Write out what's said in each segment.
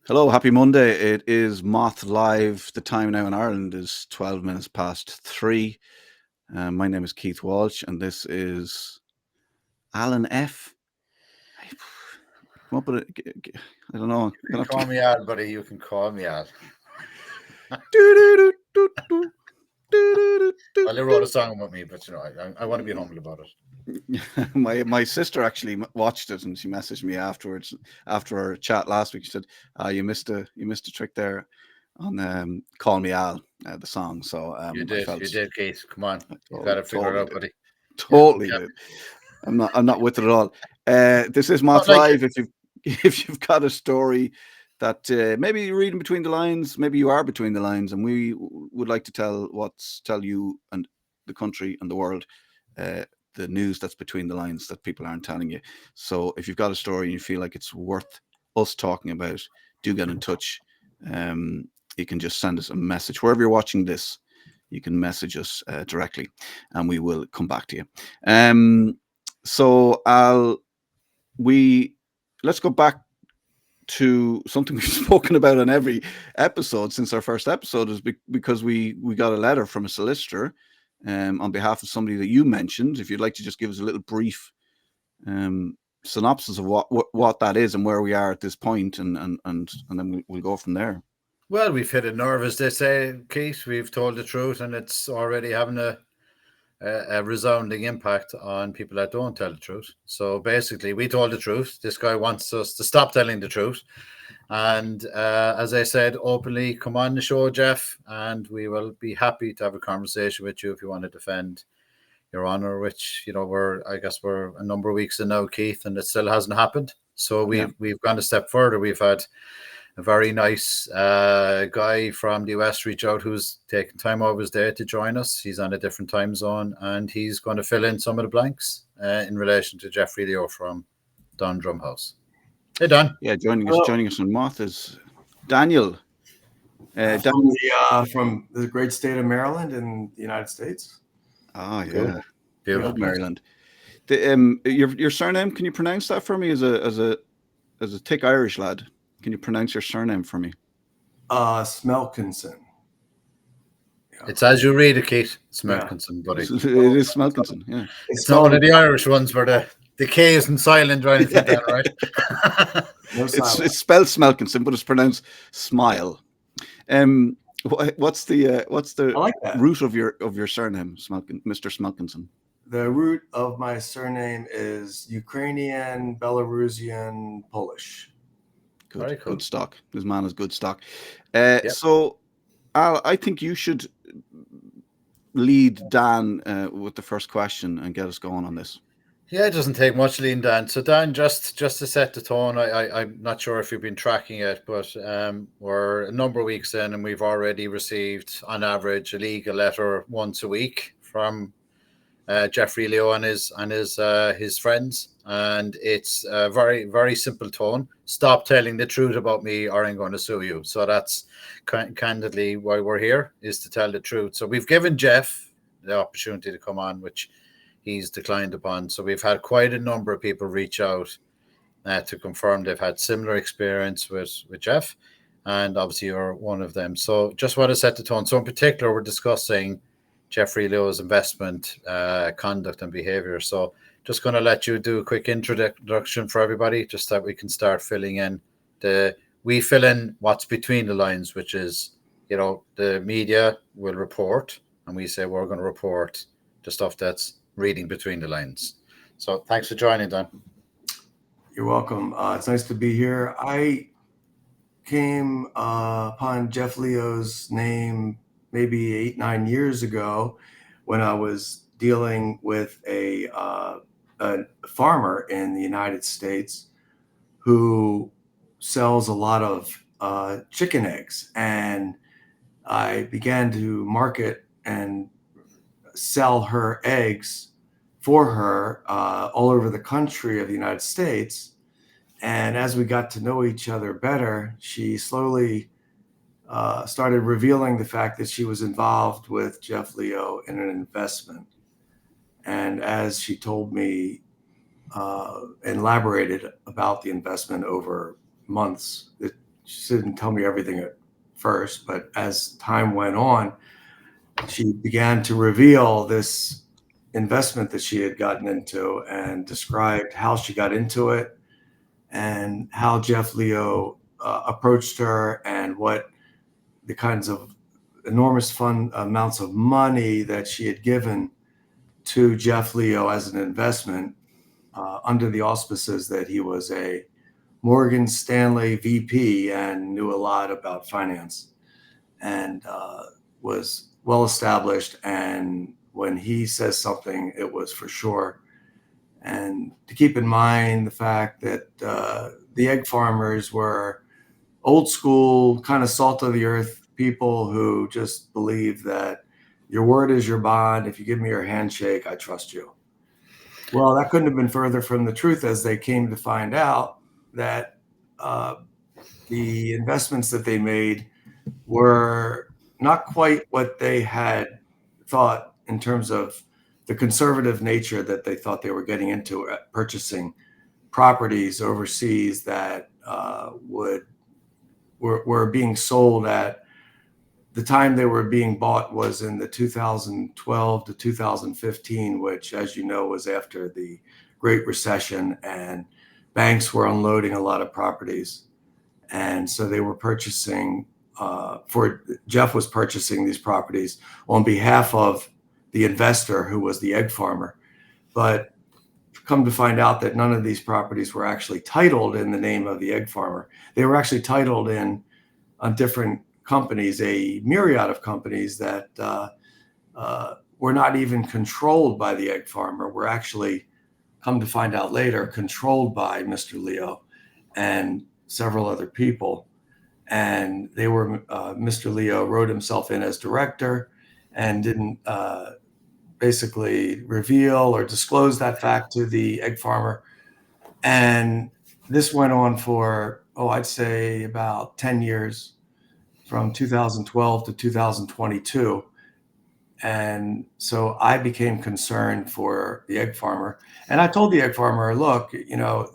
Hello, happy Monday. It is MOTH Live. The time now in Ireland is 12 minutes past 3. My name is Keith Walsh, and this is Alan F. Come up with I don't know. You can call me Al, buddy. You can call me Al. Well, they wrote a song about me, but I want to be humble about it. My sister actually watched it, and she messaged me afterwards after our chat last week. She said, "You missed a trick there on Call Me Al, the song." So you did, Keith. Come on, you got to figure it out, buddy. Totally did. I'm not with it at all. This is MOTH Live. If you've got a story that maybe you're reading between the lines, maybe you are between the lines, and we would like to tell you and the country and the world the news that's between the lines that people aren't telling you. So if you've got a story and you feel like it's worth us talking about, do get in touch. You can just send us a message wherever you're watching this. You can message us directly, and we will come back to you. So let's go back to something we've spoken about on every episode since our first episode, is because we got a letter from a solicitor on behalf of somebody that you mentioned. If you'd like to just give us a little brief synopsis of what that is and where we are at this point, and then we'll go from there. Well, we've hit a nerve, as they say, Keith. We've told the truth, and it's already having a resounding impact on people that don't tell the truth. So basically, we told the truth. This guy wants us to stop telling the truth. And as I said, openly, come on the show, Jeff, and we will be happy to have a conversation with you if you want to defend your honor, which, we're a number of weeks in now, Keith, and it still hasn't happened. So we've gone a step further. We've had a very nice guy from the US reach out who's taken time out of his day to join us. He's on a different time zone, and he's going to fill in some of the blanks in relation to Jeffrey Leo from Dundrum House. Hey, Dan. Yeah, joining us on MOTH is Daniel. From the great state of Maryland in the United States. Oh, yeah. Cool. Beautiful. Maryland. Your surname, can you pronounce that for me as a thick Irish lad? Can you pronounce your surname for me? Smelkinson. Yeah. It's as you read it, Keith. Smelkinson, buddy. It is Smelkinson, yeah. It's not one of the Irish ones where the K isn't silent or anything, right? It's spelled Smelkinson, but it's pronounced Smile. What's the like root of your surname, Mr. Smelkinson? The root of my surname is Ukrainian, Belarusian, Polish. Good, very cool. Good stock. This man is good stock. So, Al, I think you should lead Dan with the first question and get us going on this. Yeah, it doesn't take much, lean, Dan. So, Dan, just to set the tone, I'm not sure if you've been tracking it, but we're a number of weeks in, and we've already received, on average, a legal letter once a week from Jeffrey Leo and his friends, and it's a very, very simple tone. Stop telling the truth about me, or I'm going to sue you. So that's candidly why we're here, is to tell the truth. So we've given Jeff the opportunity to come on, which he's declined upon. So we've had quite a number of people reach out to confirm they've had similar experience with Jeff, and obviously you're one of them. So just want to set the tone. So in particular, we're discussing Jeffrey Leo's investment conduct and behavior. So just going to let you do a quick introduction for everybody, just that we can start filling in we fill in what's between the lines, which is, the media will report, and we say we're going to report the stuff that's reading between the lines. So thanks for joining, Dan. You're welcome. It's nice to be here. I came upon Jeff Leo's name maybe 8-9 years ago when I was dealing with a farmer in the United States who sells a lot of chicken eggs, and I began to market and sell her eggs for her all over the country of the United States. And as we got to know each other better, she slowly started revealing the fact that she was involved with Jeff Leo in an investment. And as she told me and elaborated about the investment over months, she didn't tell me everything at first, but as time went on, she began to reveal this investment that she had gotten into and described how she got into it and how Jeff Leo approached her and what the kinds of enormous fund amounts of money that she had given to Jeff Leo as an investment under the auspices that he was a Morgan Stanley VP and knew a lot about finance and was well established. And when he says something, it was for sure. And to keep in mind the fact that the egg farmers were old school, kind of salt of the earth people who just believe that your word is your bond. If you give me your handshake, I trust you. Well, that couldn't have been further from the truth, as they came to find out that the investments that they made were not quite what they had thought in terms of the conservative nature that they thought they were getting into, purchasing properties overseas that were being sold at the time they were being bought was in the 2012 to 2015, which, as you know, was after the Great Recession, and banks were unloading a lot of properties. And so they were purchasing, Jeff was purchasing these properties on behalf of the investor who was the egg farmer. But come to find out that none of these properties were actually titled in the name of the egg farmer. They were actually titled on different companies, a myriad of companies that were not even controlled by the egg farmer, were actually, come to find out later, controlled by Mr. Leo and several other people. And they were, Mr. Leo wrote himself in as director and didn't basically reveal or disclose that fact to the egg farmer. And this went on for, I'd say about 10 years, from 2012 to 2022. And so I became concerned for the egg farmer. And I told the egg farmer, look,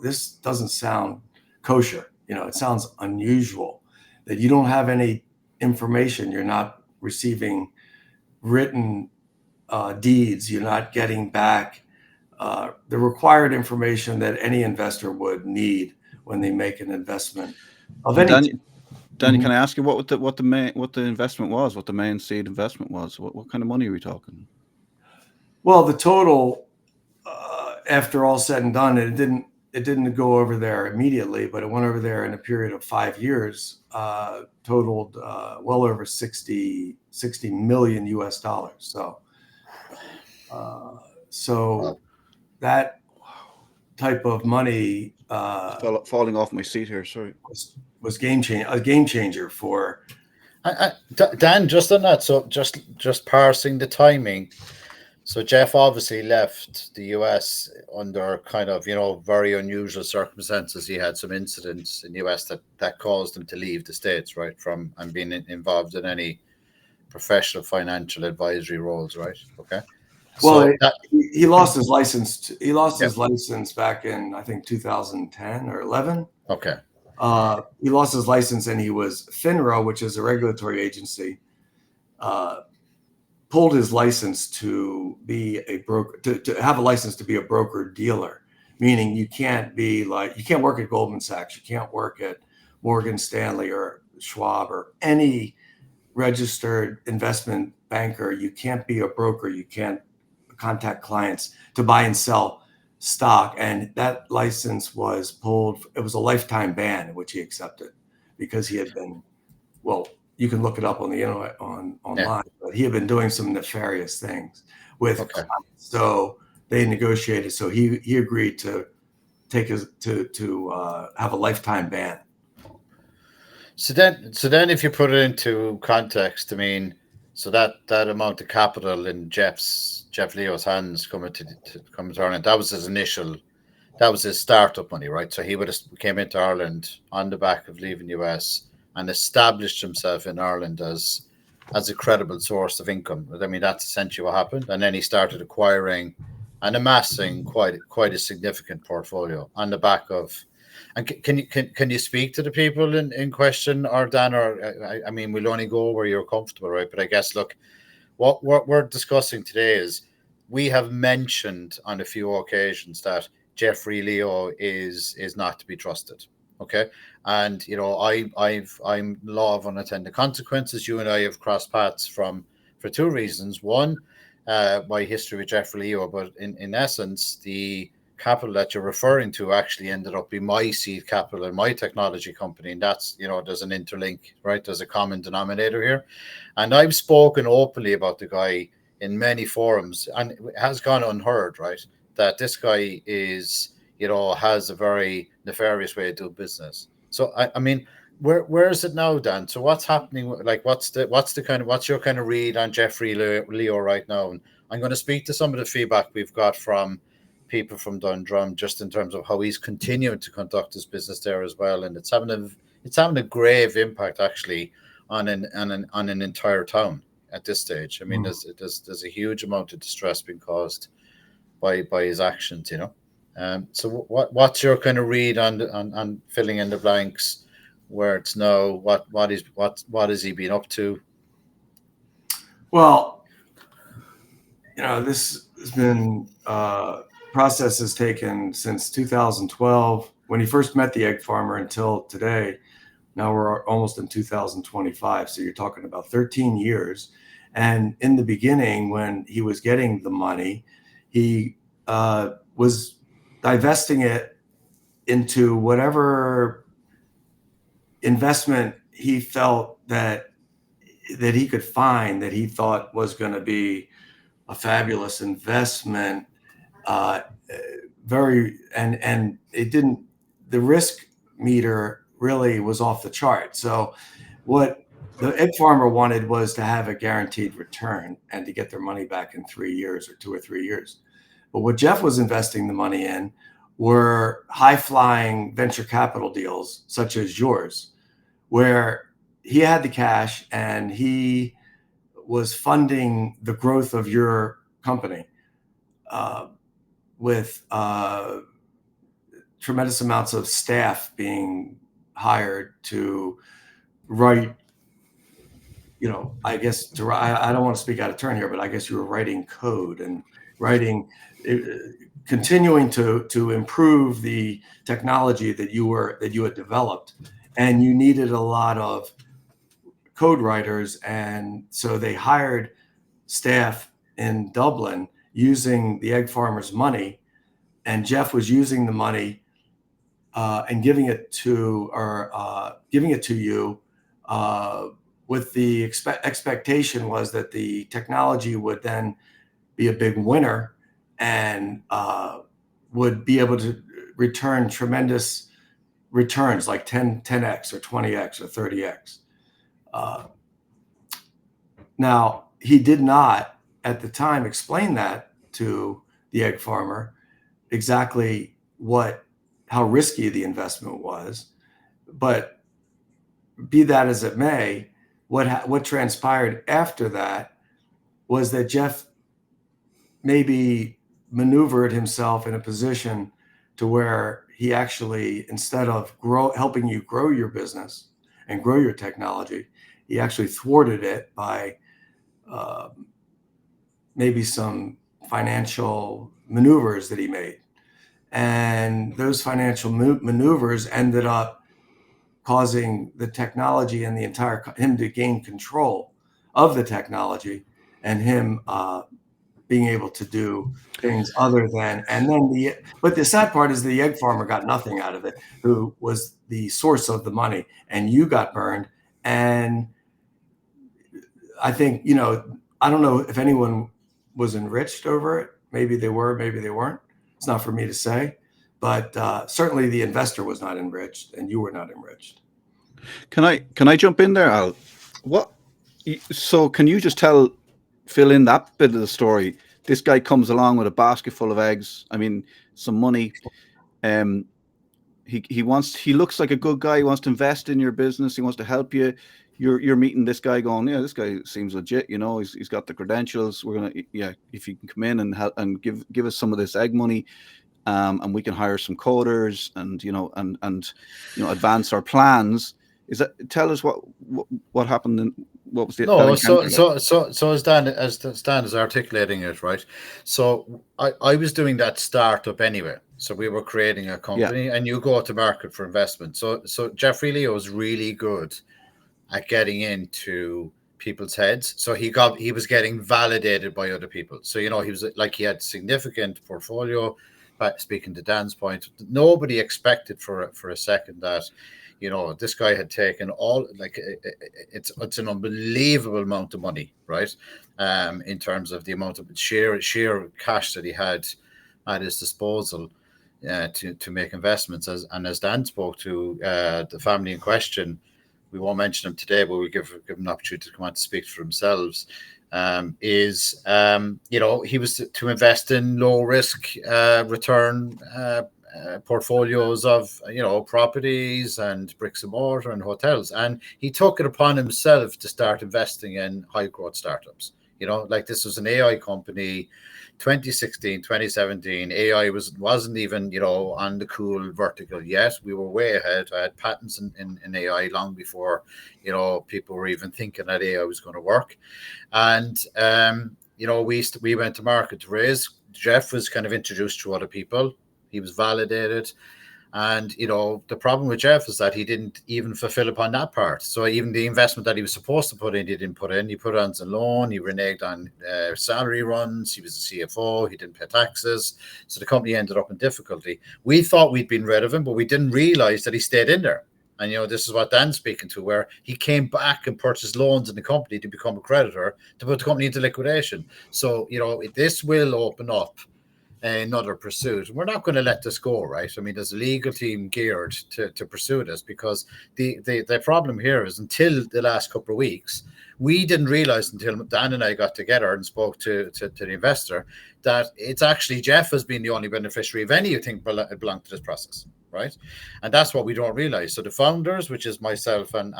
this doesn't sound kosher. It sounds unusual that you don't have any information. You're not receiving written deeds. You're not getting back the required information that any investor would need when they make an investment of any. Danny, can I ask you what the investment was? What the main seed investment was? What kind of money are we talking? Well, the total, after all said and done, it didn't go over there immediately, but it went over there in a period of 5 years. Totaled well over 60 million US dollars. So that type of money falling off my seat here. Sorry. Was a game changer for Dan. Just on that, so just parsing the timing. So Jeff obviously left the US under kind of very unusual circumstances. He had some incidents in the US that caused him to leave the States, right, from and being involved in any professional financial advisory roles, right? Okay. Well, so he lost his license. He lost his license back in, I think, 2010 or 11. Okay. He lost his license, and he was FINRA, which is a regulatory agency, pulled his license to be a broker, to have a license to be a broker dealer, meaning you can't work at Goldman Sachs, you can't work at Morgan Stanley or Schwab or any registered investment banker. You can't be a broker. You can't contact clients to buy and sell stock. And that license was pulled. It was a lifetime ban, which he accepted because he had been, well, you can look it up on the internet online, but he had been doing some nefarious things with clients. So they negotiated. So he agreed to take to have a lifetime ban. So then if you put it into context, I mean, so that amount of capital in Jeff Leo's hands coming to Ireland, that was his startup money, right? So he came into Ireland on the back of leaving the US and established himself in Ireland as a credible source of income. I mean, that's essentially what happened. And then he started acquiring and amassing quite a significant portfolio on the back of And can you speak to the people in question, or Dan, or I mean, we'll only go where you're comfortable, right? But I guess, look, what we're discussing today is we have mentioned on a few occasions that Jeffrey Leo is not to be trusted. Okay, and I'm law of unintended consequences. You and I have crossed paths for two reasons. One, my history with Jeffrey Leo, but in essence, the capital that you're referring to actually ended up being my seed capital in my technology company, and that's, there's an interlink, right? There's a common denominator here, and I've spoken openly about the guy in many forums, and it has gone unheard, right? That this guy is, has a very nefarious way of doing business. So I mean, where is it now, Dan? So what's happening? Like, what's your kind of read on Jeffrey Leo right now? And I'm going to speak to some of the feedback we've got from people from Dundrum, just in terms of how he's continuing to conduct his business there as well, and it's having a grave impact actually on an entire town at this stage. I mean, there's a huge amount of distress being caused by his actions, So what's your kind of read on filling in the blanks where it's now? What is he been up to? Well, this has been process has taken since 2012 when he first met the egg farmer until today. Now we're almost in 2025, so you're talking about 13 years. And in the beginning, when he was getting the money, he was divesting it into whatever investment he felt that he could find that he thought was going to be a fabulous investment. And it didn't. The risk meter really was off the chart. So what the egg farmer wanted was to have a guaranteed return and to get their money back in 3 years or 2 or 3 years. But what Jeff was investing the money in were high-flying venture capital deals such as yours, where he had the cash and he was funding the growth of your company with tremendous amounts of staff being hired to write, I guess I don't want to speak out of turn here, but I guess you were writing code and continuing to improve the technology that you had developed, and you needed a lot of code writers, and so they hired staff in Dublin using the egg farmer's money, and Jeff was using the money and giving it to you with the expectation was that the technology would then be a big winner and would be able to return tremendous returns like 10x or 20x or 30x. Now, he did not at the time explain that to the egg farmer exactly how risky the investment was, but be that as it may, what transpired after that was that Jeff maybe maneuvered himself in a position to where he actually, instead of helping you grow your business and grow your technology, he actually thwarted it by maybe some financial maneuvers that he made. And those financial maneuvers ended up causing the technology and him to gain control of the technology, and him being able to do things other than, but the sad part is the egg farmer got nothing out of it, who was the source of the money, and you got burned. And I think, I don't know if anyone was enriched over it. Maybe they were, maybe they weren't. It's not for me to say, but certainly the investor was not enriched, and you were not enriched. Can I jump in there, Al? So can you just fill in that bit of the story? This guy comes along with a basket full of eggs. I mean, some money. He looks like a good guy. He wants to invest in your business. He wants to help you. You're meeting this guy going, yeah, this guy seems legit. He's got the credentials. We're gonna, if you can come in and help and give us some of this egg money. and we can hire some coders and advance our plans. Tell us what happened and what was that encounter like? So as Dan is articulating it, right? So I was doing that startup anyway. So we were creating a company, and you go to market for investment. So Jeffrey Leo was really good at getting into people's heads. So he was getting validated by other people. So he was like, he had significant portfolio. Speaking to Dan's point, nobody expected for a second that this guy had taken all, like, it's an unbelievable amount of money, right? In terms of the amount of sheer cash that he had at his disposal to make investments. As Dan spoke to the family in question, we won't mention them today, but we'll give them an opportunity to come on to speak for themselves. He was to invest in low risk return portfolios of properties and bricks and mortar and hotels, and he took it upon himself to start investing in high growth startups. Like, this was an AI company. 2016, 2017, AI wasn't even on the cool vertical yet. We were way ahead. I had patents in AI long before people were even thinking that AI was going to work. And we went to market to raise. Jeff was kind of introduced to other people. He was validated. And, the problem with Jeff is that he didn't even fulfill upon that part. So even the investment that he was supposed to put in, he didn't put in. He put on as a loan. He reneged on salary runs. He was a CFO. He didn't pay taxes. So the company ended up in difficulty. We thought we'd been rid of him, but we didn't realize that he stayed in there. And, this is what Dan's speaking to, where he came back and purchased loans in the company to become a creditor, to put the company into liquidation. So, this will open up another pursuit. We're not going to let this go, right? I mean, there's a legal team geared to pursue this, because the problem here is, until the last couple of weeks, we didn't realize, until Dan and I got together and spoke to the investor, that it's actually Jeff has been the only beneficiary of anything belonged to this process, right? And that's what we don't realize. So the founders, which is myself and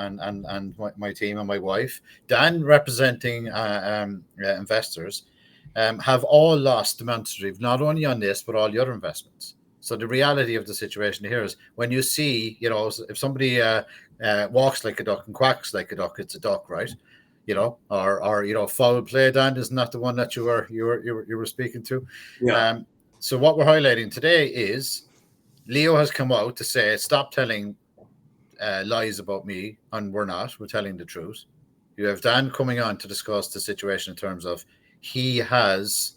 my team and my wife, Dan representing investors, have all lost demonstrative, not only on this, but all the other investments. So the reality of the situation here is, when you see, if somebody walks like a duck and quacks like a duck, it's a duck, right? Or foul play, Dan, isn't that the one that you were speaking to? Yeah. So what we're highlighting today is, Leo has come out to say, stop telling lies about me, and we're telling the truth. You have Dan coming on to discuss the situation in terms of, he has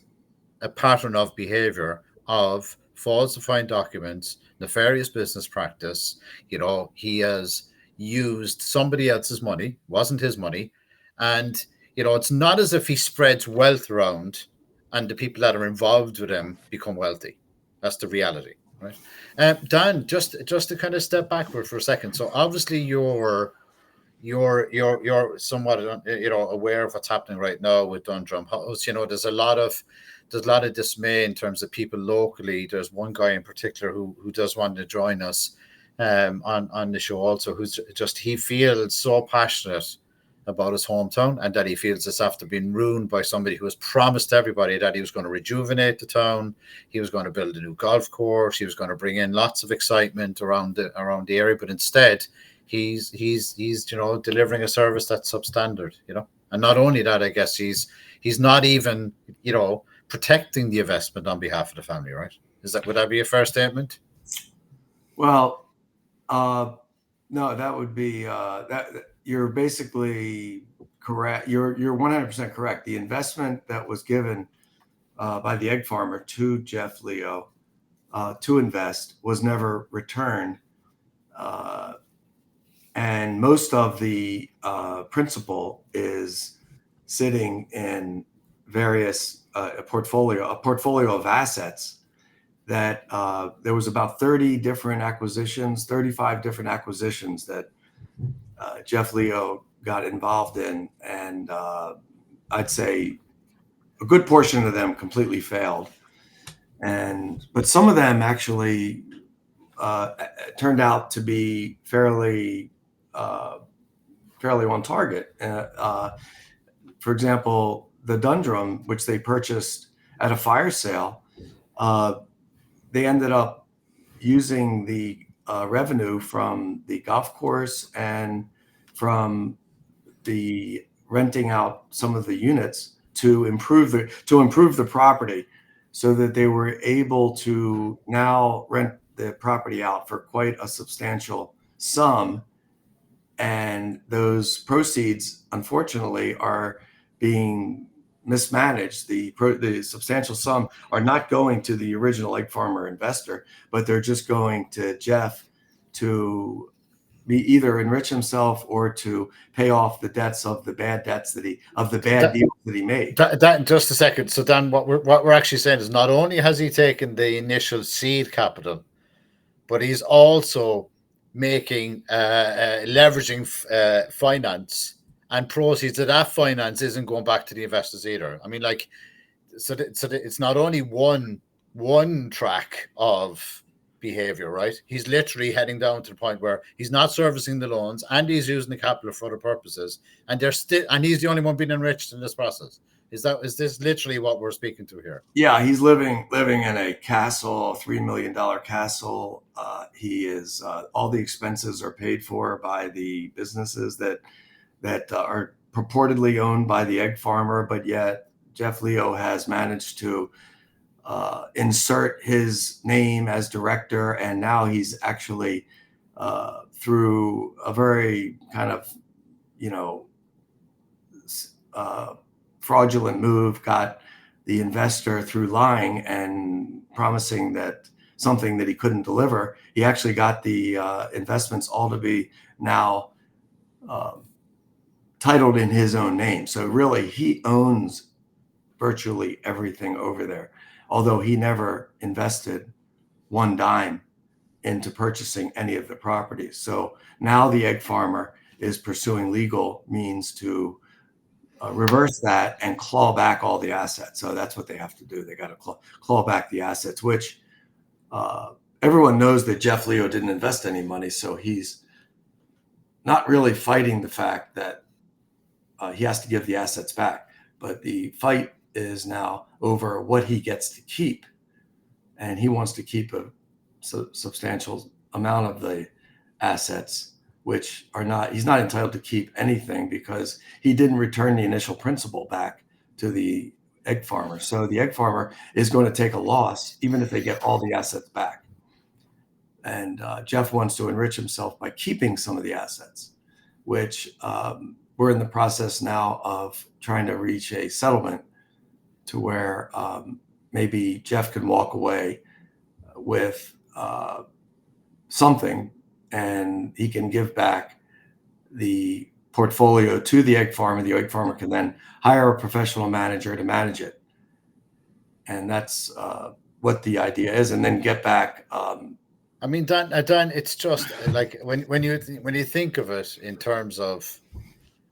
a pattern of behavior of falsifying documents, nefarious business practice. He has used somebody else's money, wasn't his money. And, it's not as if he spreads wealth around and the people that are involved with him become wealthy. That's the reality, right? Dan, just to kind of step backward for a second. So obviously you're somewhat aware of what's happening right now with Dundrum House. There's a lot of dismay in terms of people locally. There's one guy in particular who does want to join us on the show also, who's just, he feels so passionate about his hometown, and that he feels it's after being ruined by somebody who has promised everybody that he was going to rejuvenate the town, he was going to build a new golf course, he was going to bring in lots of excitement around the area, but instead he's delivering a service that's substandard, and not only that, I guess he's not even protecting the investment on behalf of the family, right? Would that be a fair statement? Well, no, that would be that you're basically correct. You're 100% correct. The investment that was given by the egg farmer to Jeff Leo to invest was never returned. And most of the principal is sitting in various a portfolio of assets that there was about 35 different acquisitions that Jeff Leo got involved in. And I'd say a good portion of them completely failed. But some of them actually turned out to be fairly on target. For example, the Dundrum, which they purchased at a fire sale, they ended up using the revenue from the golf course and from the renting out some of the units to improve the property, so that they were able to now rent the property out for quite a substantial sum. And those proceeds, unfortunately, are being mismanaged. The substantial sum are not going to the original egg farmer investor, but they're just going to Jeff to be either enrich himself or to pay off the debts of the bad deals that he made. That just a second. So Dan, what we're actually saying is, not only has he taken the initial seed capital, but he's also making leveraging finance, and proceeds of that finance isn't going back to the investors either. I mean, like, so it's not only one track of behavior, right? He's literally heading down to the point where he's not servicing the loans and he's using the capital for other purposes, and he's the only one being enriched in this process. Is this literally what we're speaking to here? Yeah, he's living in a castle, $3 million castle. He is all the expenses are paid for by the businesses that are purportedly owned by the egg farmer, but yet Jeff Leo has managed to insert his name as director, and now he's actually through a very kind of fraudulent move, got the investor through lying and promising that something that he couldn't deliver. He actually got the investments all to be now titled in his own name. So really, he owns virtually everything over there, although he never invested one dime into purchasing any of the properties. So now the egg farmer is pursuing legal means to reverse that and claw back all the assets. So that's what they have to do. They got to claw back the assets, which everyone knows that Jeff Leo didn't invest any money. So he's not really fighting the fact that he has to give the assets back. But the fight is now over what he gets to keep. And he wants to keep a substantial amount of the assets, which he's not entitled to keep anything because he didn't return the initial principal back to the egg farmer. So the egg farmer is going to take a loss, even if they get all the assets back. And Jeff wants to enrich himself by keeping some of the assets, which we're in the process now of trying to reach a settlement to where maybe Jeff can walk away with something, and he can give back the portfolio to the egg farmer. The egg farmer can then hire a professional manager to manage it. And that's what the idea is. And then get back. I mean, Dan, it's just like when you think of it in terms of,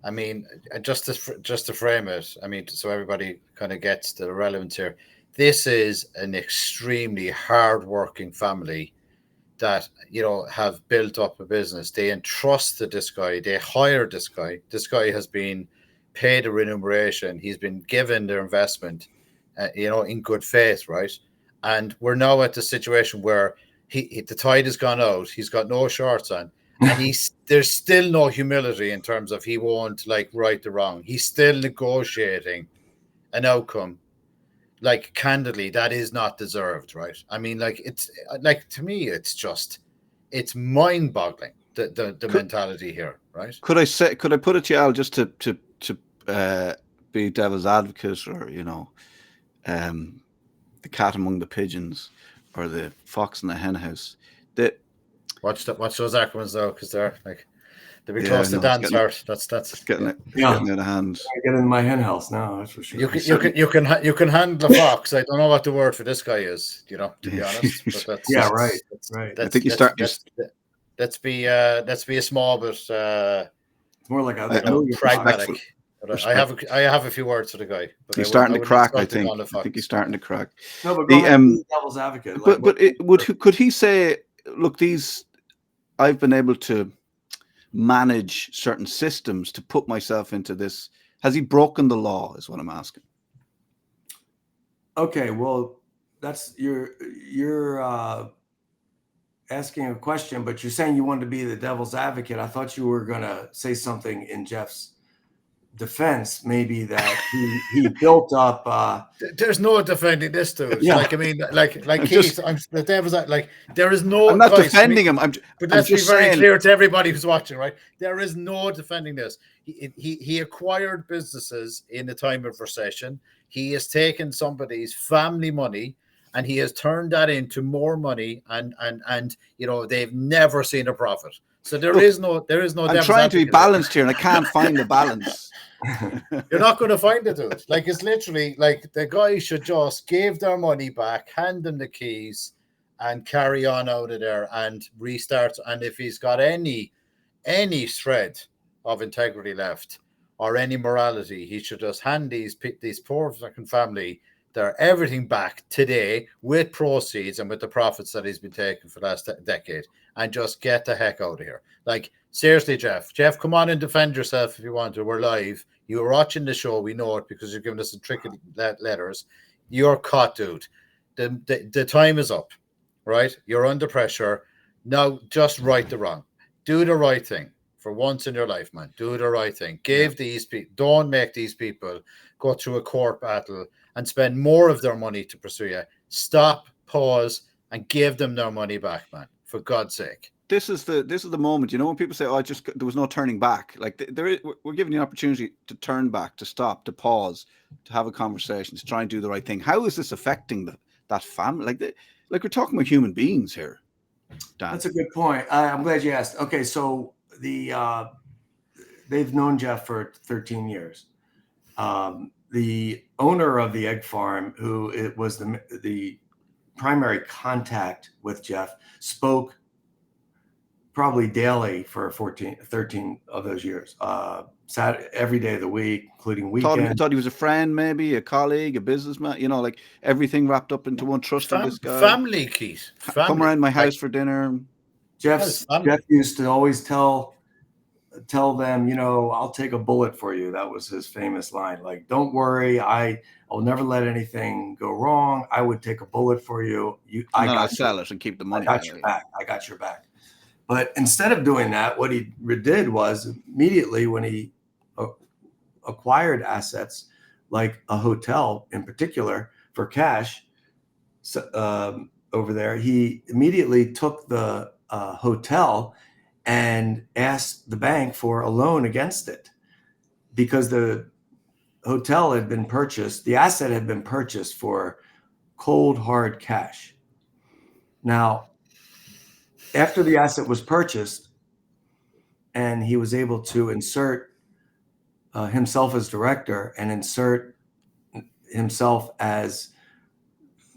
I mean, just to frame it, I mean, so everybody kind of gets the relevance here. This is an extremely hardworking family that, have built up a business. They entrusted this guy. They hired this guy. This guy has been paid a remuneration. He's been given their investment, in good faith, right? And we're now at the situation where the tide has gone out. He's got no shorts on. And there's still no humility in terms of he won't right the wrong. He's still negotiating an outcome. Candidly, that is not deserved, right? I mean, it's to me, it's mind-boggling the mentality here, right? Could I put it to you, Al, just to be devil's advocate, or the cat among the pigeons, or the fox in the hen house? Watch those acronyms though, because they're they'll be close to Dan's heart. That's getting out of hand. I get in my hen house now, that's for sure. You can handle a fox. I don't know what the word for this guy is, to be honest. But that's, right. That's right. I think you start. Let's be a small bit. It's more like pragmatic. But I have a few words for the guy. But he's starting to crack. I think he's starting to crack. No, but devil's advocate. Could he say, look, I've been able to manage certain systems to put myself into this. Has he broken the law, is what I'm asking. Okay, well, you're asking a question, but you're saying you wanted to be the devil's advocate. I thought you were going to say something in Jeff's defense, maybe that he built up. There's no defending this dude. Yeah. Like, I mean, like I'm Keith, just- I'm the devil's like there is no. I'm not guys, defending him. But let's be just very saying, clear to everybody who's watching, right? There is no defending this. He acquired businesses in a time of recession. He has taken somebody's family money and he has turned that into more money, and you know, they've never seen a profit. So there is no. I'm trying to be balanced here, and I can't find the balance. You're not going to find it, dude. Like, it's literally like the guy should just give their money back, hand them the keys, and carry on out of there and restart. And if he's got any thread of integrity left or any morality, he should just hand these poor fucking family their everything back today with proceeds and with the profits that he's been taking for the last decade, and just get the heck out of here. Like, seriously, Jeff, come on and defend yourself if you want to. We're live. You were watching the show. We know it because you're giving us some tricky letters. You're caught, dude. The time is up, right? You're under pressure. Now just right the wrong. Do the right thing for once in your life, man. Do the right thing. These people, don't make these people go through a court battle and spend more of their money to pursue you. Stop, pause, and give them their money back, man. For God's sake. This is the moment, you know, when people say, "Oh, there was no turning back." Like, we're giving you an opportunity to turn back, to stop, to pause, to have a conversation, to try and do the right thing. How is this affecting that family? Like we're talking about human beings here, Dan. That's a good point. I'm glad you asked. Okay, so they've known Jeff for 13 years. The owner of the egg farm, who it was the primary contact with Jeff, spoke probably daily for 13 of those years, every day of the week, including weekends. Thought he was a friend, maybe a colleague, a businessman, you know, like everything wrapped up into one. Trusted this guy. Family, Keith. Come around my house for dinner. Jeff used to always tell them, you know, I'll take a bullet for you. That was his famous line. Like, don't worry, I'll never let anything go wrong. I would take a bullet for you. I'll sell it and keep the money. I got your back. But instead of doing that, what he did was immediately when he acquired assets like a hotel in particular for cash over there, he immediately took the hotel and asked the bank for a loan against it, because the hotel had been purchased, the asset had been purchased for cold, hard cash. Now, after the asset was purchased and he was able to insert himself as director and insert himself as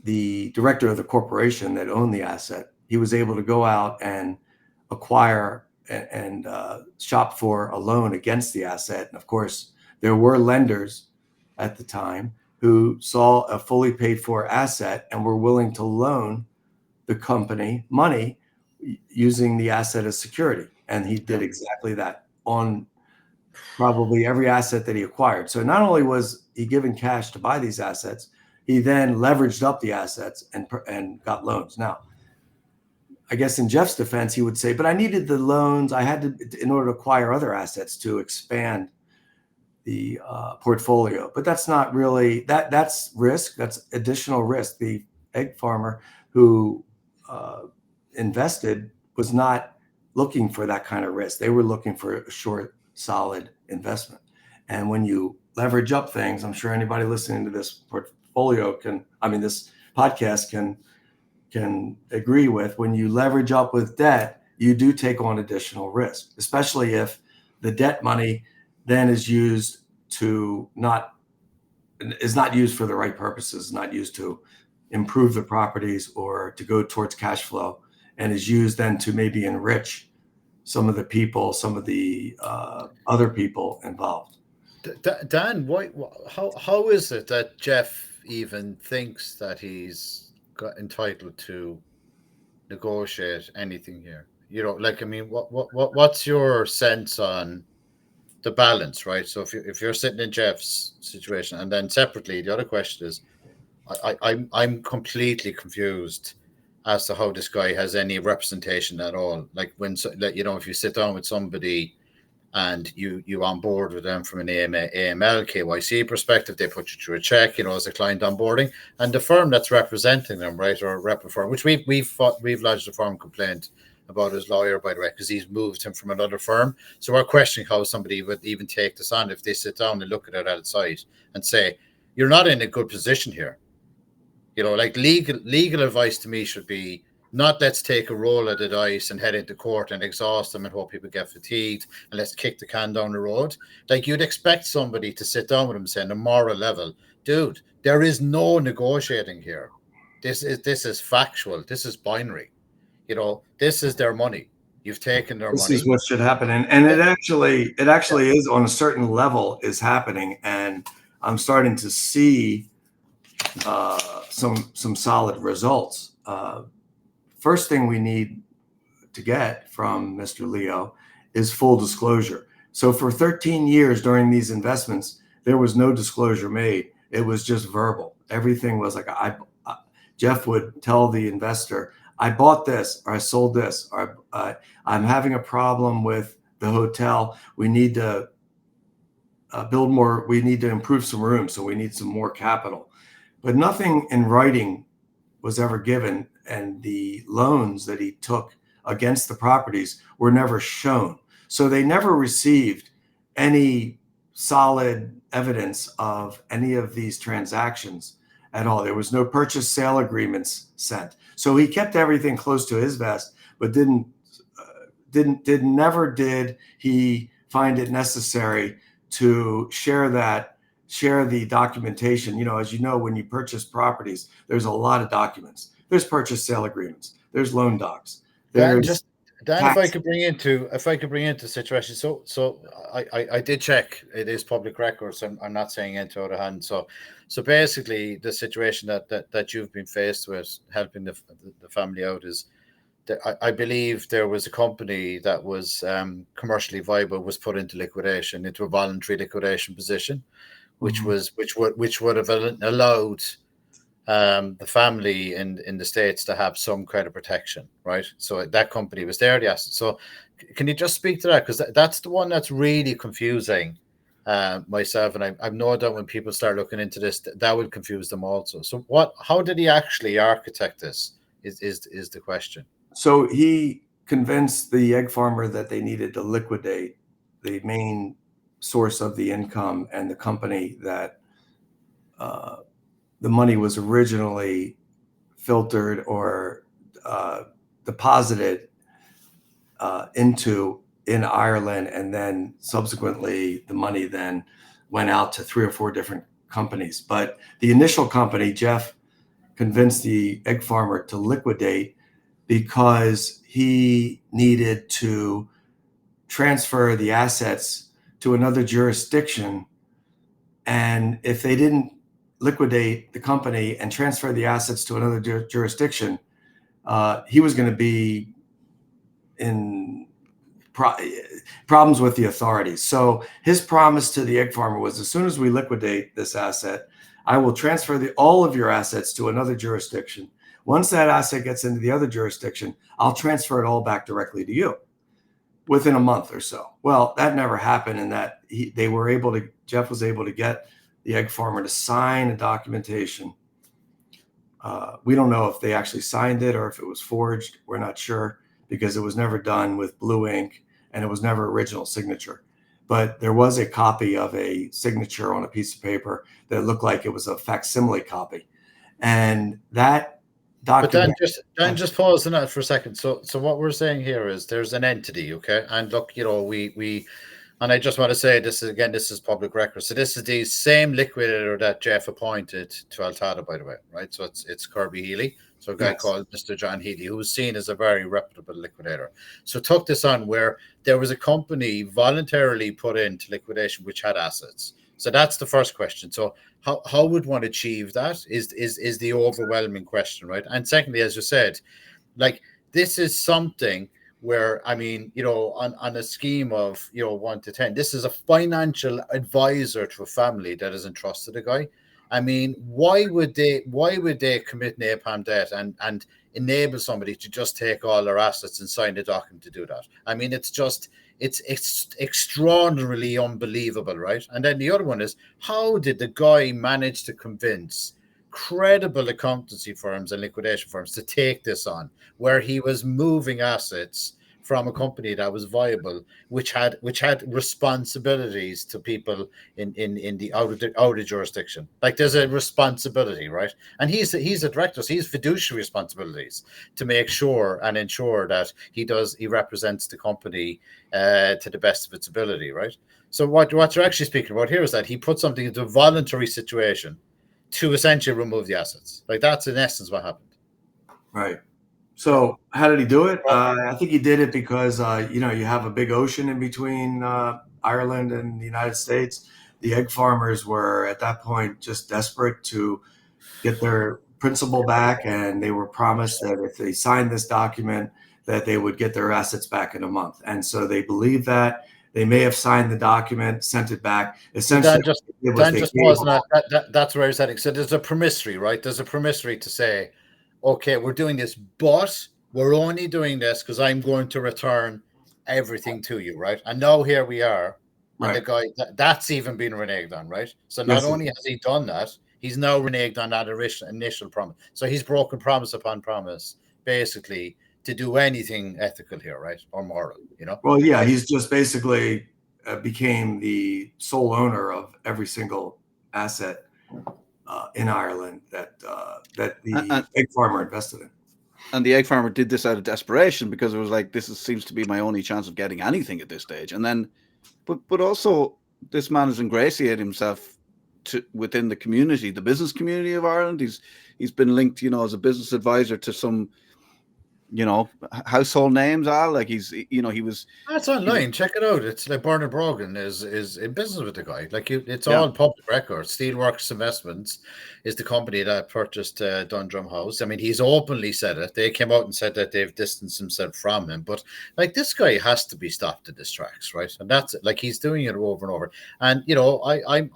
the director of the corporation that owned the asset, he was able to go out and acquire and shop for a loan against the asset. And of course, there were lenders at the time who saw a fully paid for asset and were willing to loan the company money using the asset as security. And he did exactly that on probably every asset that he acquired. So not only was he given cash to buy these assets, he then leveraged up the assets and got loans. Now, I guess in Jeff's defense, he would say, but I needed the loans. I had to, in order to acquire other assets to expand the portfolio. But that's not really, that's risk. That's additional risk. The egg farmer who invested was not looking for that kind of risk. They were looking for a short, solid investment. And when you leverage up things, I'm sure anybody listening to this this podcast can agree with, when you leverage up with debt, you do take on additional risk, especially if the debt money then is not used for the right purposes, not used to improve the properties or to go towards cash flow, and is used then to maybe enrich some of the other people involved. Dan, how is it that Jeff even thinks that he's got entitled to negotiate anything here? You know, like, I mean, what's your sense on the balance, right? So if you're sitting in Jeff's situation, and then separately, the other question is, I'm completely confused as to how this guy has any representation at all. Like if you sit down with somebody and you on board with them from an AML KYC perspective, they put you through a check, as a client onboarding, and the firm that's representing them, right, or a rep firm, which we've lodged a firm complaint about his lawyer, by the way, because he's moved him from another firm. So we're questioning how somebody would even take this on if they sit down and look at it outside and say, you're not in a good position here. Like legal advice to me should be not let's take a roll of the dice and head into court and exhaust them and hope people get fatigued and let's kick the can down the road. Like you'd expect somebody to sit down with him and say on a moral level, dude, there is no negotiating here. This is factual. This is binary. This is their money. You've taken their money. This is what should happen. And it actually is on a certain level is happening. And I'm starting to see some solid results. First thing we need to get from Mr. Leo is full disclosure. So for 13 years during these investments, there was no disclosure made. It was just verbal. Everything was like, Jeff would tell the investor, I bought this, or I sold this, or I'm having a problem with the hotel. We need to build more. We need to improve some rooms. So we need some more capital. But nothing in writing was ever given. And the loans that he took against the properties were never shown. So they never received any solid evidence of any of these transactions at all. There was no purchase sale agreements sent. So he kept everything close to his vest, but never did he find it necessary to share the documentation. As you know, when you purchase properties, there's a lot of documents. There's purchase sale agreements. There's loan docs. Dan, if I could bring into the situation. So I did check. It is public records. I'm not saying into out of hand. So basically, the situation that you've been faced with helping the family out is that I believe there was a company that was commercially viable was put into liquidation, into a voluntary liquidation position, which would have allowed the family in the States to have some credit protection, right? So that company was there, the asset. So can you just speak to that? Because that's the one that's really confusing myself. And I've no doubt when people start looking into this, that would confuse them also. So how did he actually architect this is the question. So he convinced the egg farmer that they needed to liquidate the main source of the income and the company that the money was originally filtered or deposited into in Ireland, and then subsequently the money then went out to 3 or 4 different companies. But the initial company, Jeff convinced the egg farmer to liquidate because he needed to transfer the assets to another jurisdiction. And if they didn't liquidate the company and transfer the assets to another jurisdiction, he was going to be in problems with the authorities. So his promise to the egg farmer was, as soon as we liquidate this asset, I will transfer all of your assets to another jurisdiction. Once that asset gets into the other jurisdiction, I'll transfer it all back directly to you within a month or so. Well, that never happened, and that Jeff was able to get the egg farmer to sign a documentation. We don't know if they actually signed it or if it was forged. We're not sure, because it was never done with blue ink and it was never original signature. But there was a copy of a signature on a piece of paper that looked like it was a facsimile copy. And that document. But Dan, just pause on that for a second. So what we're saying here is there's an entity, okay? And look, we and I just want to say this is public record. So this is the same liquidator that Jeff appointed to Altada, by the way, right? So it's Kirby Healy. So a guy called Mr. John Healy, who was seen as a very reputable liquidator. So took this on where there was a company voluntarily put into liquidation which had assets. So that's the first question. So how would one achieve that is the overwhelming question, right? And secondly, as you said, like this is something where, I mean, on a scheme of, 1 to 10, this is a financial advisor to a family that has entrusted a guy. I mean, why would they commit napalm debt and enable somebody to just take all their assets and sign a document to do that? I mean, it's extraordinarily unbelievable, right? And then the other one is, how did the guy manage to convince credible accountancy firms and liquidation firms to take this on, where he was moving assets from a company that was viable, which had responsibilities to people in the out of jurisdiction. Like, there's a responsibility, right? And he's a director, so he's fiduciary responsibilities to make sure and ensure that he represents the company to the best of its ability, right? So what you're actually speaking about here is that he put something into a voluntary situation to essentially remove the assets. Like, that's in essence what happened. Right. So how did he do it? I think he did it because, you have a big ocean in between Ireland and the United States. The egg farmers were at that point just desperate to get their principal back, and they were promised that if they signed this document, that they would get their assets back in a month. And so they believed that. They may have signed the document, sent it back. Essentially, Dan just pause on that. That's where I was heading. So there's a promissory, right? There's a promissory to say, okay, we're doing this, but we're only doing this because I'm going to return everything to you, right? And now here we are. And the guy, that's even been reneged on, right? So not only has he done that, he's now reneged on that initial promise. So he's broken promise upon promise, basically, to do anything ethical here, right? Or moral, Well, yeah, he's just basically became the sole owner of every single asset in Ireland that the egg farmer invested in. And the egg farmer did this out of desperation because it was like, seems to be my only chance of getting anything at this stage. And then, but also, this man has ingratiated himself within the community, the business community of Ireland. He's been linked, as a business advisor to some, household names. Like he was. That's online. Check it out. It's like Bernard Brogan is in business with the guy. Like, it's all public record. Steelworks Investments is the company that purchased Dundrum House. I mean, he's openly said it. They came out and said that they've distanced themselves from him. But like, this guy has to be stopped in his tracks, right? And that's like, he's doing it over and over. And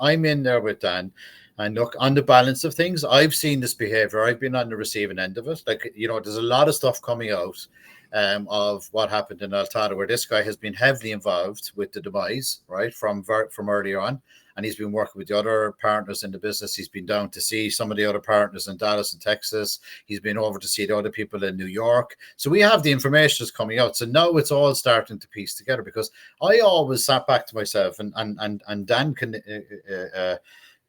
I'm in there with Dan. And look, on the balance of things, I've seen this behavior. I've been on the receiving end of it. Like, there's a lot of stuff coming out of what happened in Altara, where this guy has been heavily involved with the demise, right, from earlier on. And he's been working with the other partners in the business. He's been down to see some of the other partners in Dallas and Texas. He's been over to see the other people in New York. So we have the information that's coming out. So now it's all starting to piece together, because I always sat back to myself, and Dan can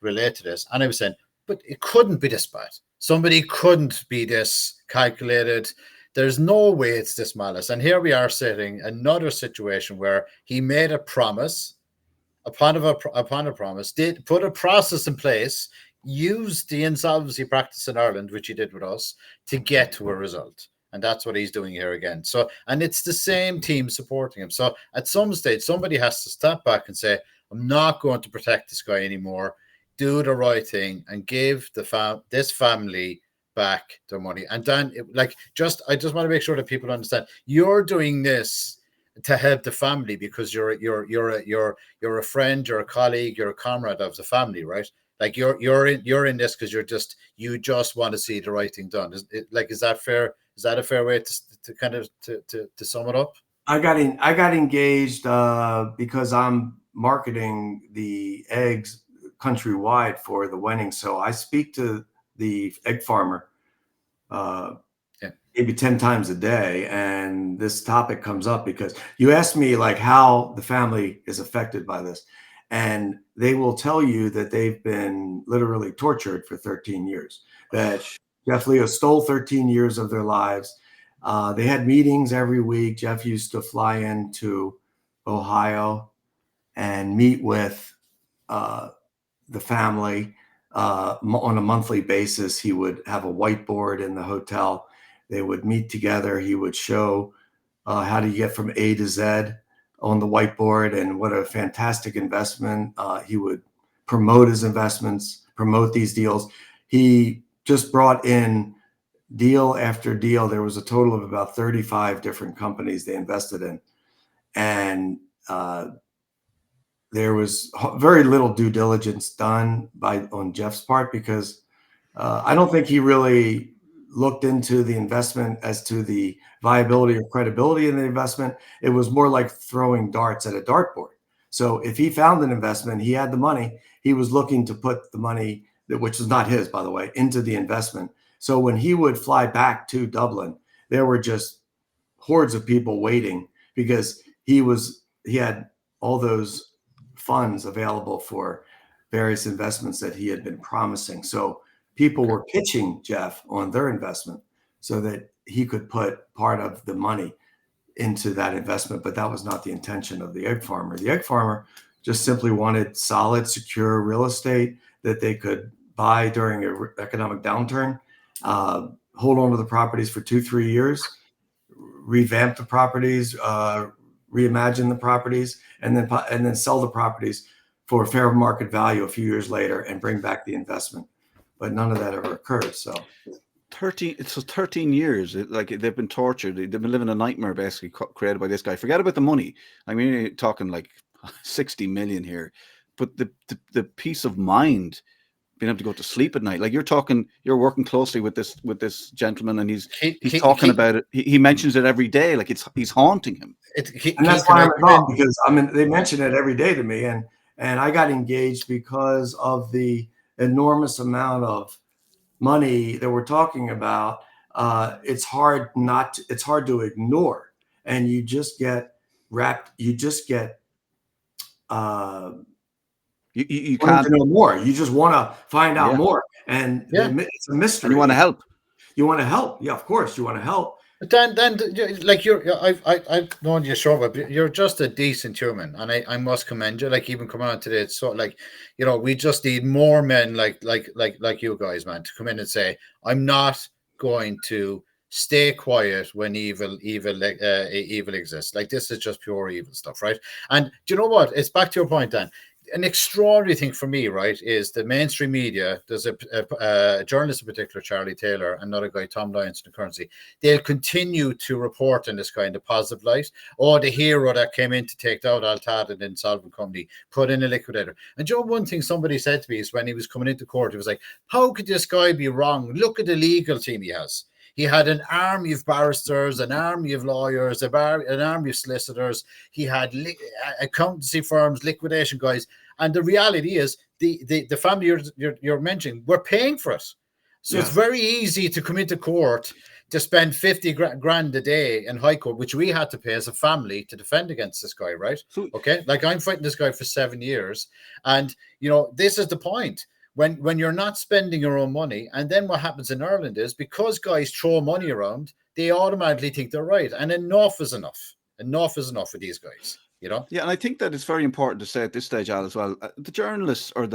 relate to this, and I was saying, but it couldn't be this bad. Somebody couldn't be this calculated. There's no way it's this malice. And here we are sitting another situation where he made a promise upon a promise, did put a process in place, used the insolvency practice in Ireland, which he did with us, to get to a result. And that's what he's doing here again. So, and it's the same team supporting him. So at some stage, somebody has to step back and say, I'm not going to protect this guy anymore. Do the right thing and give this family back their money. And Dan, I just want to make sure that people understand, you're doing this to help the family because you're a friend, you're a colleague, you're a comrade of the family, right? Like, you're in this because you just want to see the right thing done. Is that fair? Is that a fair way to kind of to sum it up? I got engaged because I'm marketing the eggs countrywide for the wedding. So I speak to the egg farmer maybe 10 times a day. And this topic comes up because you asked me like how the family is affected by this. And they will tell you that they've been literally tortured for 13 years, that Jeff Leo stole 13 years of their lives. They had meetings every week. Jeff used to fly into Ohio and meet with the family on a monthly basis. He would have a whiteboard in the hotel. They would meet together. He would show how do you get from A to Z on the whiteboard, and what a fantastic investment. He would promote his investments, promote these deals. He just brought in deal after deal. There was a total of about 35 different companies they invested in. And there was very little due diligence done on Jeff's part, because I don't think he really looked into the investment as to the viability or credibility of the investment. It was more like throwing darts at a dartboard. So if he found an investment, he had the money, he was looking to put the money, which is not his, by the way, into the investment. So when he would fly back to Dublin, there were just hordes of people waiting, because he had all those funds available for various investments that he had been promising. So people were pitching Jeff on their investment so that he could put part of the money into that investment, but that was not the intention of the egg farmer. The egg farmer just simply wanted solid, secure real estate that they could buy during an economic downturn, hold on to the properties for 2-3 years, revamp the properties, reimagine the properties, and then sell the properties for fair market value a few years later and bring back the investment. But none of that ever occurred. So 13 years, like they've been tortured. They've been living a nightmare basically created by this guy. Forget about the money. I mean, you're talking like 60 million here, but the peace of mind, being able to go to sleep at night. Like you're working closely with this gentleman, and he's talking about it. He mentions it every day. Like he's haunting him. And that's why I'm involved, because I mean, they mention it every day to me, and I got engaged because of the enormous amount of money that we're talking about. It's hard to ignore, and you just get wrapped. You just get you want can't to know more. You just want to find out more, and it's a mystery. And you want to help. You want to help. Yeah, of course, you want to help. But Dan, like I've known you short, but you're just a decent human, and I must commend you. Like even coming on today, it's so like, we just need more men like you guys, man, to come in and say, I'm not going to stay quiet when evil exists. Like this is just pure evil stuff, right? And do you know what? It's back to your point, Dan. An extraordinary thing for me, right, is the mainstream media. There's a journalist in particular, Charlie Taylor, another guy, Tom Lyons in the Currency. They'll continue to report on this guy in the positive light. Or the hero that came in to take out Altad and insolvent company, put in a liquidator. And one thing somebody said to me is when he was coming into court, he was like, how could this guy be wrong? Look at the legal team he has. He had an army of barristers, an army of lawyers, an army of solicitors. He had accountancy firms, liquidation guys. And the reality is the family you're mentioning, we're paying for it. So it's very easy to come into court to spend 50 grand a day in high court, which we had to pay as a family to defend against this guy, right? Okay. Like I'm fighting this guy for 7 years. And, this is the point. When you're not spending your own money, and then what happens in Ireland is because guys throw money around, they automatically think they're right. And enough is enough. Enough is enough for these guys, Yeah, and I think that it's very important to say at this stage, Al, as well, the journalists or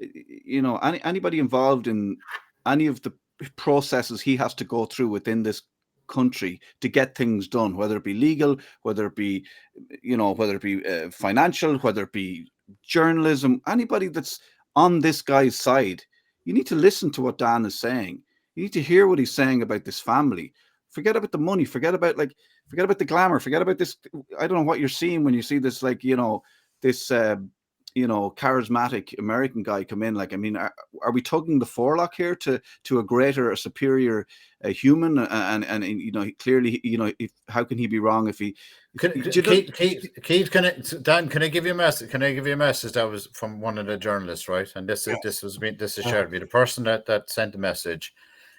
anybody involved in any of the processes he has to go through within this country to get things done, whether it be legal, whether it be, financial, whether it be journalism, anybody that's on this guy's side, you need to listen to what Dan is saying. You need to hear what he's saying about this family. Forget about the money. Forget about the glamour. Forget about this. I don't know what you're seeing when you see this, this, charismatic American guy come in. Like, I mean, are we tugging the forelock here to a superior human? And clearly, how can he be wrong if he? Keith, Dan, can I give you a message? Can I give you a message that was from one of the journalists, right? And this is shared with me. The person that sent the message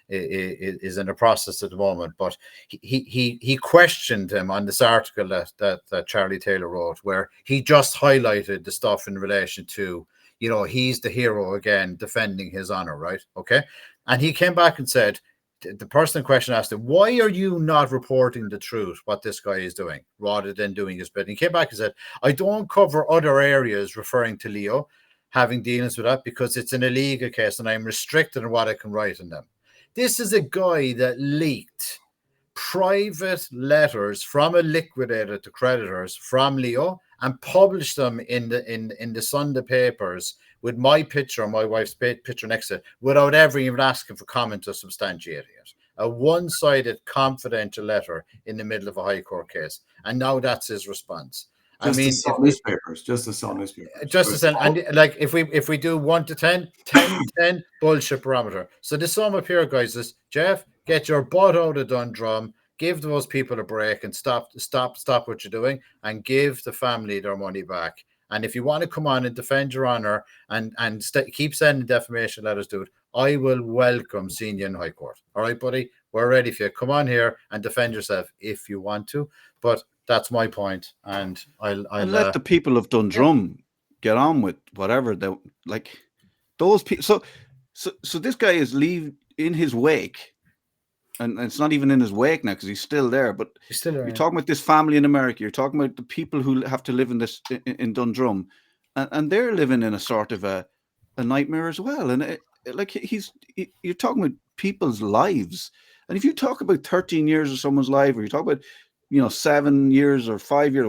is in the process at the moment, but he questioned him on this article that Charlie Taylor wrote, where he just highlighted the stuff in relation to, he's the hero again, defending his honor, right? Okay. And he came back and said, the person in question asked him, why are you not reporting the truth, what this guy is doing, rather than doing his bit? And he came back and said, I don't cover other areas, referring to Leo having dealings with that, because it's an illegal case and I'm restricted in what I can write in them. This is a guy that leaked private letters from a liquidator to creditors from Leo and published them in the Sunday papers with my picture, my wife's picture next to it, without ever even asking for comment or substantiating it. A one-sided confidential letter in the middle of a high court case. And now that's his response. Just to sell newspapers. Just to sell, and like if we do 1 to 10, 10 bullshit parameter. So the sum up here, guys, is Jeff, get your butt out of Dundrum, give those people a break, and stop what you're doing, and give the family their money back. And if you want to come on and defend your honor and keep sending defamation letters, dude, I will welcome seeing you in High Court. All right, buddy? We're ready for you. Come on here and defend yourself if you want to. But that's my point. And I'll let the people of Dundrum get on with whatever they like. Those people. So this guy is leaving in his wake. And it's not even in his wake now because he's still there. But you're talking about this family in America. You're talking about the people who have to live in Dundrum, and they're living in a sort of a nightmare as well. And you're talking about people's lives. And if you talk about 13 years of someone's life, or you talk about 7 years or 5 years,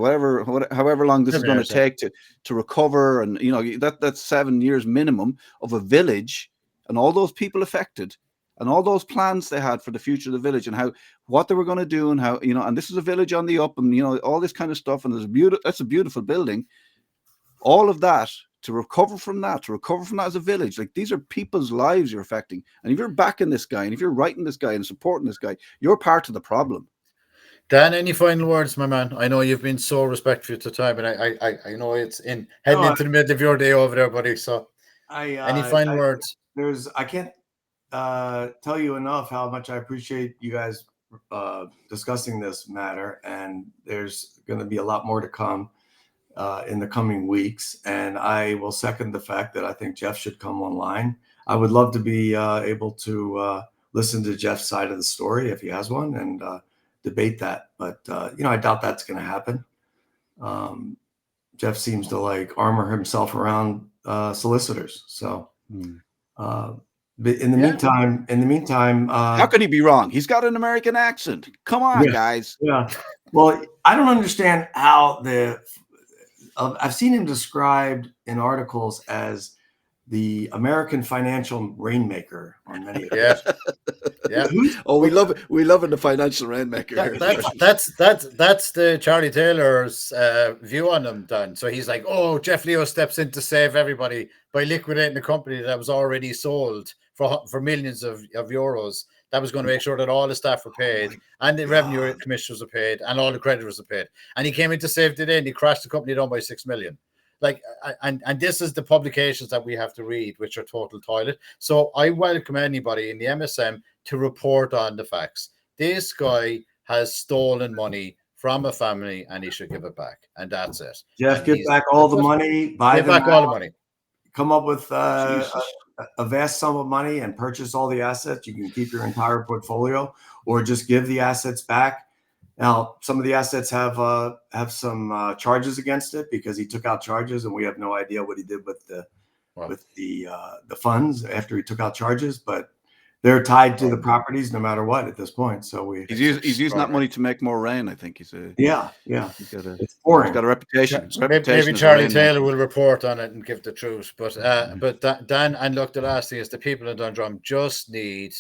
however long this is going to take to recover, and that's 7 years minimum of a village and all those people affected. And all those plans they had for the future of the village, and what they were going to do, and how and this is a village on the up, and all this kind of stuff, and that's a beautiful building. All of that to recover from that as a village, like these are people's lives you're affecting. And if you're backing this guy, and if you're writing this guy and supporting this guy, you're part of the problem. Dan, any final words, my man? I know you've been so respectful to time, and I know it's heading into the middle of your day over there, buddy. So, any final words? I can't tell you enough how much I appreciate you guys discussing this matter, and there's going to be a lot more to come in the coming weeks. And I will second the fact that I think Jeff should come online. I would love to be able to listen to Jeff's side of the story if he has one, and debate that. But I doubt that's going to happen. Jeff seems to armor himself around solicitors. So. But in the meantime, how could he be wrong? He's got an American accent. Come on, guys. Yeah. Well, I don't understand how I've seen him described in articles as the American financial rainmaker on many occasions. Yeah. Oh, we love it. We love the financial rainmaker. That's the Charlie Taylor's view on him, Dan. So he's like, oh, Jeff Leo steps in to save everybody by liquidating the company that was already sold for millions of euros. That was going to make sure that all the staff were paid, and the revenue commissioners were paid, and all the creditors were paid. And he came in to save the day, and he crashed the company down by 6 million. And this is the publications that we have to read, which are total toilet. So I welcome anybody in the MSM to report on the facts. This guy has stolen money from a family, and he should give it back. And that's it. Jeff, give back all the money. Buy back all the money. Come up with a vast sum of money and purchase all the assets. You can keep your entire portfolio, or just give the assets back. Now, some of the assets have some charges against it because he took out charges, and we have no idea what he did with the funds after he took out charges. But they're tied to the properties no matter what at this point. So he's using that money to make more rain. I think he's it's pouring. He's got a reputation. Maybe Charlie Taylor will report on it and give the truth. But Dan, and look, the last thing is the people in Dundrum just need.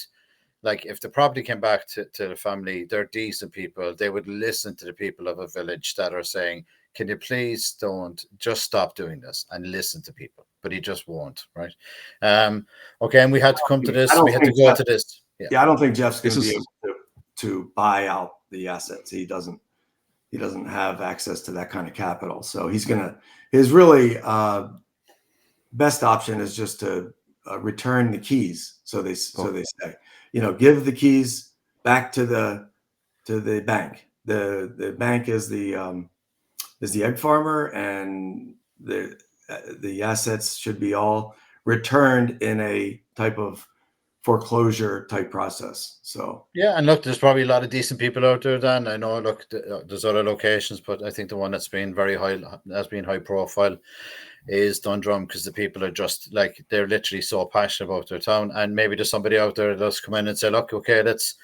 If the property came back to the family, they're decent people. They would listen to the people of a village that are saying, can you please just stop doing this and listen to people? But he just won't, right? Okay, and we had to come to this. We had to go to this. Yeah, I don't think Jeff's going to be able to buy out the assets. He doesn't have access to that kind of capital. So his really best option is just to return the keys. So they say. Give the keys back to the bank. The bank is the egg farmer, and the assets should be all returned in a type of foreclosure type process. So yeah, and look, there's probably a lot of decent people out there, Dan. I know. Look, there's other locations, but I think the one that's been high profile is Dundrum, because the people are just they're literally so passionate about their town. And maybe there's somebody out there that's come in and say, look, okay, let's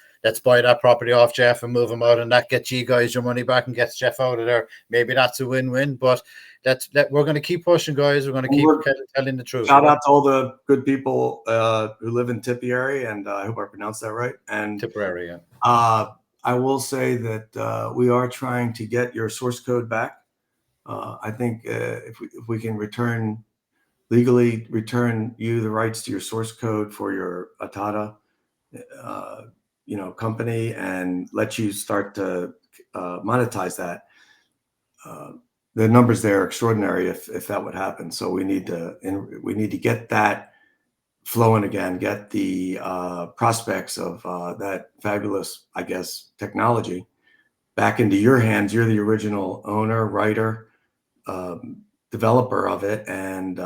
buy that property off Jeff and move him out, and that gets you guys your money back and gets Jeff out of there. Maybe that's a win-win, but we're going to keep pushing, guys. We're going to keep telling the truth. Shout out to all the good people who live in Tipperary, and I hope I pronounced that right. And Tipperary, yeah. I will say that we are trying to get your source code back. I think if we can legally return you the rights to your source code for your Atata, company, and let you start to monetize that, the numbers there are extraordinary if that would happen. So we need to get that flowing again, get the prospects of that fabulous, I guess, technology back into your hands. You're the original owner, writer, developer of it, and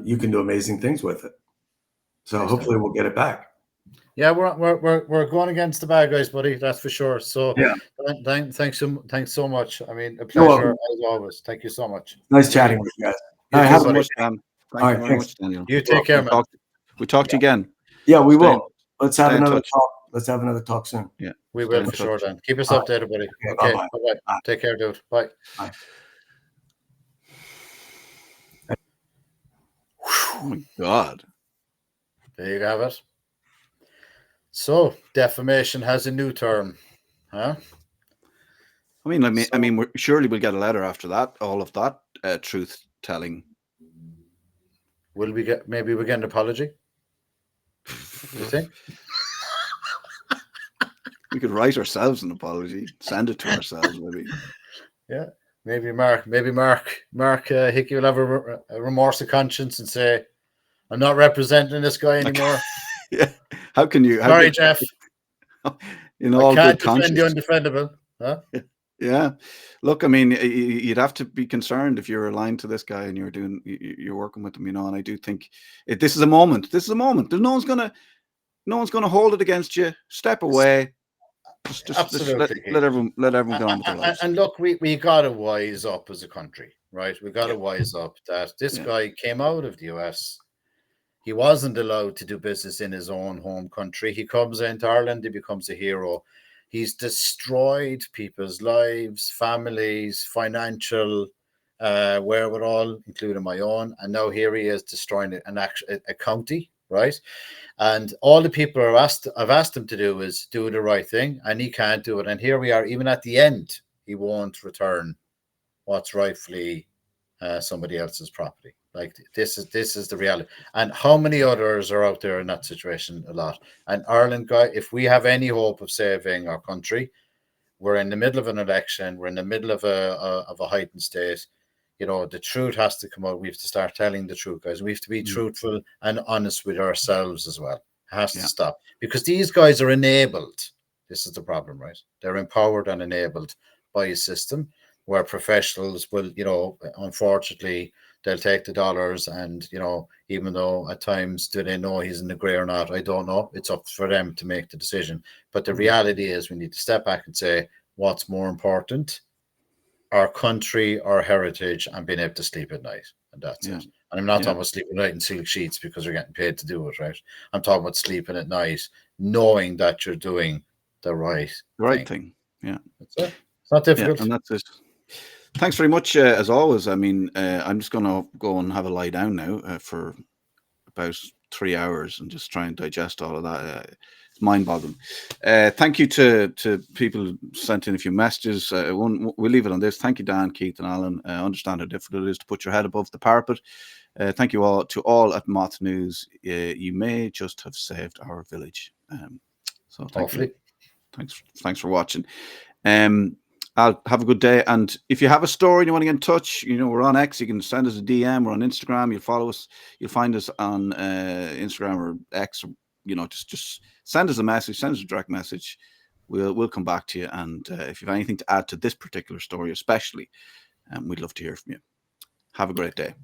you can do amazing things with it. So hopefully we'll get it back. Yeah, we're going against the bad guys, buddy. That's for sure. So yeah, thanks so much. I mean, a pleasure as always. Thank you so much. Nice chatting with you guys. Thank you so much, Dan. Thank you very much, Daniel. You take care, man. We talk to you again. Yeah, we will. Let's have another talk. Let's have another talk soon. Yeah, we will for sure, Dan. Keep us updated, buddy. Okay, bye-bye. Take care, dude. Bye. Bye. Oh my God. There you have it. So defamation has a new term, huh? I mean, surely we'll get a letter after that. All of that truth telling. Will we get? Maybe we get an apology. You think? We could write ourselves an apology, send it to ourselves, maybe. Yeah, maybe Mark Hickey will have a remorse of conscience and say, "I'm not representing this guy anymore." Yeah. How can you? Sorry, Jeff. In all I can't good conscience. defend the undefendable. Huh? Yeah. Look, I mean, you'd have to be concerned if you're aligned to this guy and you're working with him, and I do think this is a moment. This is a moment. No one's gonna hold it against you. Step away. Just Absolutely. let everyone get on with their lives. And look, we gotta wise up as a country, right? We gotta wise up that this guy came out of the US. He wasn't allowed to do business in his own home country. He comes into Ireland, he becomes a hero. He's destroyed people's lives, families, financial wherewithal, including my own. And now here he is destroying a county, right? And all the people I've asked him to do is do the right thing, and he can't do it. And here we are, even at the end, he won't return what's rightfully somebody else's property. Like this is the reality. And how many others are out there in that situation? A lot. And Ireland, guy, if we have any hope of saving our country, we're in the middle of an election. We're in the middle of a heightened state. The truth has to come out. We have to start telling the truth, guys. We have to be truthful and honest with ourselves as well. It has to stop, because these guys are enabled. This is the problem, right? They're empowered and enabled by a system where professionals will, unfortunately, they'll take the dollars, and even though at times do they know he's in the grey or not, I don't know. It's up for them to make the decision. But the reality is we need to step back and say, what's more important? Our country, our heritage, and being able to sleep at night. And that's it. And I'm not talking about sleeping at night in silk sheets because you're getting paid to do it, right? I'm talking about sleeping at night, knowing that you're doing the right thing. Yeah. That's it. It's not difficult. Yeah, and that's it. Thanks very much, as always. I mean, I'm just going to go and have a lie down now for about 3 hours and just try and digest all of that. It's mind-boggling. Thank you to people who sent in a few messages. We'll leave it on this. Thank you, Dan, Keith, and Alan. I understand how difficult it is to put your head above the parapet. Thank you all at MOTH News. You may just have saved our village. So thank you. Thanks for watching. I'll have a good day. And if you have a story and you want to get in touch, we're on X. You can send us a DM. We're on Instagram. You'll follow us. You'll find us on Instagram or X. Just send us a message. Send us a direct message. We'll come back to you. And if you have anything to add to this particular story, especially, we'd love to hear from you. Have a great day.